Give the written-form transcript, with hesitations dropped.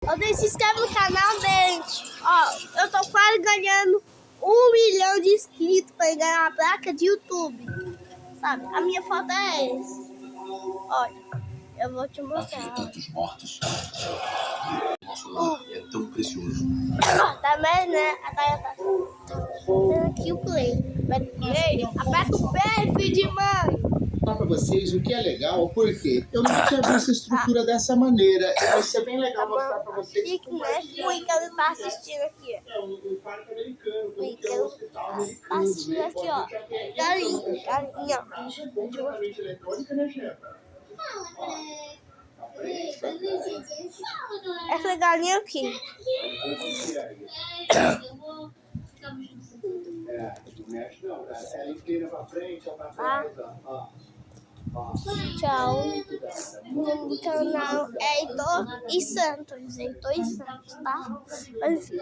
Alguém se inscreve no canal, gente. Ó, eu tô quase ganhando 1 milhão de inscritos pra ganhar uma placa de YouTube. Sabe? A minha foto é essa. Olha, eu vou te mostrar. Tantos mortos. Nosso lar é tão precioso. Também, né? A Taia tá tendo aqui o play. Aperta o pé, filho de mãe. Falar pra vocês o que é legal, porque eu não tinha visto a estrutura dessa maneira. E vai ser bem legal mostrar pra vocês. Fique, né? O Ícaro tá assistindo aqui. É um parque americano, O Ícaro tá assistindo aqui, ó. Galinha. Completamente eletrônica, né, chefa? Essa galinha aqui. É, não mexe não, ela inclina pra frente ou pra trás, ó. Tchau. O nome do canal é Heitor e Santos. Heitor e Santos, tá? Enfim.